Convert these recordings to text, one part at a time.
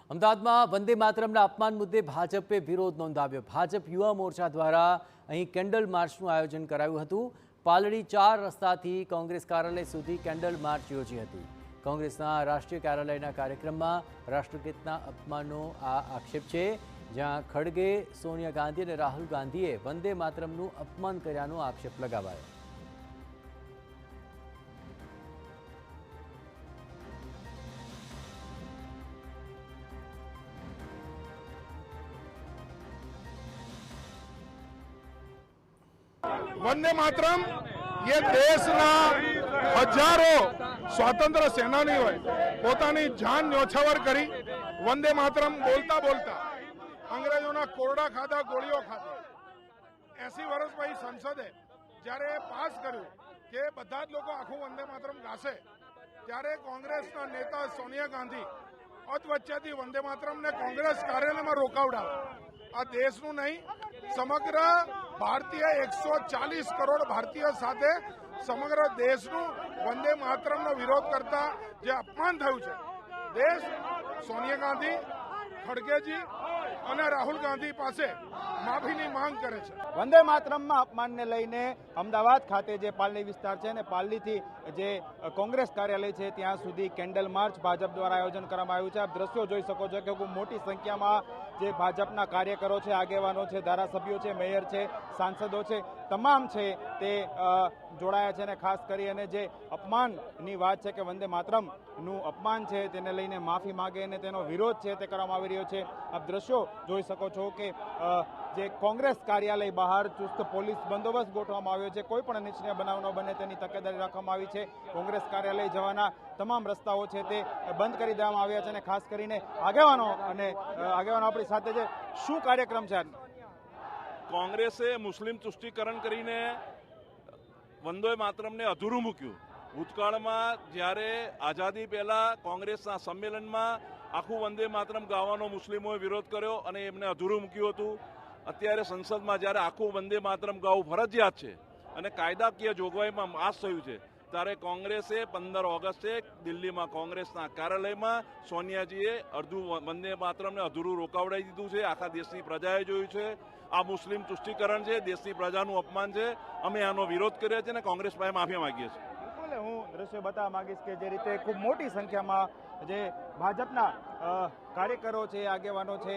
અમદાવાદમાં વંદે માતરમના અપમાન મુદ્દે ભાજપે વિરોધ નોંધાવ્યો। ભાજપ યુવા મોરચા દ્વારા અહીં કેન્ડલ માર્ચનું આયોજન કરાયું હતું। પાલડી 4 રસ્તાથી કોંગ્રેસ કાર્યાલય સુધી કેન્ડલ માર્ચ યોજી હતી। કોંગ્રેસના રાષ્ટ્રીય કાર્યાલયના કાર્યક્રમમાં રાષ્ટ્રગીતના અપમાનનો આ આક્ષેપ છે, જ્યાં ખડગે, સોનિયા ગાંધી અને રાહુલ ગાંધીએ વંદે માતરમનું અપમાન કર્યાનો આક્ષેપ લગાવાયો। वंदे मातरम ये देशना हजारों स्वातंत्र्य सेनानी पोतानी जान न्योछावर करी वंदे मातरम बोलता बोलता अंग्रेजों कोरडा खाधा गोळीओ खाधी 80 वर्ष पछी संसदे ज्यारे पास कर्यु के बधा ज लोको आखुं वंदे मातरम गाशे त्यारे कांग्रेसना नेता सोनिया गांधी अधवच्चेथी वंदे मातरम ने कांग्रेस कार्यालय में रोकावडाव्या। आ देशनु नहीं समग्र भारतीय 140 करोड़ भारतीय साथे समग्र देशनु वंदे मातरमनो विरोध करता जे अपमान थयुं छे, देश सोनिया गांधी, खड़गेजी અને રાહુલ ગાંધી પાસે માફીની માંગ કરે છે। વંદે માતરમમાં અપમાનને લઈને અમદાવાદ ખાતે જે પાલડી વિસ્તાર છે ને પાલડીથી જે કોંગ્રેસ કાર્યાલય છે ત્યાં સુધી કેન્ડલ માર્ચ ભાજપ દ્વારા આયોજન કરવામાં આવ્યું છે। આપ દ્રશ્યો જોઈ શકો છો કે ખૂબ મોટી સંખ્યામાં જે ભાજપના કાર્યકરો છે, આગેવાનો છે, ધારાસભ્યો છે, મેયર છે, સાંસદો છે, તમામ છે તે જોડાયા છે। અને ખાસ કરી અને જે અપમાનની વાત છે કે વંદે માતરમનું અપમાન છે તેને લઈને માફી માંગે અને તેનો વિરોધ છે તે કરવામાં આવી રહ્યો છે। આપ દ્રશ્યો જોઈ શકો છો કે જે કોંગ્રેસ કાર્યાલય બહાર ચુસ્ત પોલીસ બંદોબસ્ત ગોઠવવામાં આવ્યો છે। કોઈ પણ અનિચ્છનીય બનાવ ન બને તેની તકેદારી રાખવામાં આવી છે। કોંગ્રેસ કાર્યાલય જવાના તમામ રસ્તાઓ છે તે બંધ કરી દેવામાં આવ્યા છે। અને ખાસ કરીને આગેવાનો આપણી સાથે છે। શું કાર્યક્રમ છે? કોંગ્રેસે મુસ્લિમ તુષ્ટિકરણ કરીને વંદે માતરમને અધૂરું મૂક્યું। ભૂતકાળમાં જ્યારે આઝાદી પહેલા કોંગ્રેસના સંમેલનમાં આખું વંદે માતરમ ગાવાનો મુસ્લિમોએ વિરોધ કર્યો અને એમને અધૂરું મૂક્યું હતું। અત્યારે સંસદમાં જ્યારે આખું વંદે માતરમ ગાવું ફરજિયાત છે અને કાયદાકીય જોગવાઈમાં પાસ થયું છે, ત્યારે કોંગ્રેસે 15 ઓગસ્ટે દિલ્હીમાં કોંગ્રેસના કાર્યાલયમાં સોનિયાજીએ વંદે માતરમને અધૂરું રોકાવડાવી દીધું છે। આખા દેશની પ્રજાએ જોયું છે આ મુસ્લિમ તુષ્ટિકરણ છે, દેશની પ્રજાનું અપમાન છે। અમે આનો વિરોધ કર્યો છે અને કોંગ્રેસ પાસે માફી માંગીએ છીએ। હું દ્રશ્ય બતાવવા માંગીશ કે જે રીતે ખૂબ મોટી સંખ્યામાં જે ભાજપના કાર્યકરો છે, આગેવાનો છે,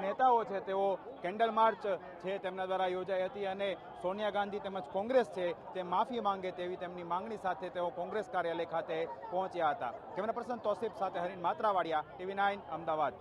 નેતાઓ છે, તેઓ કેન્ડલ માર્ચ છે તેમના દ્વારા યોજાઈ હતી અને સોનિયા ગાંધી તેમજ કોંગ્રેસ છે તે માફી માંગે તેવી તેમની માંગણી સાથે તેઓ કોંગ્રેસ કાર્યાલય ખાતે પહોંચ્યા હતા। કેમેરા પર્સન તોસીફ સાથે હરીન માત્રાવાડિયા, TV9 અમદાવાદ।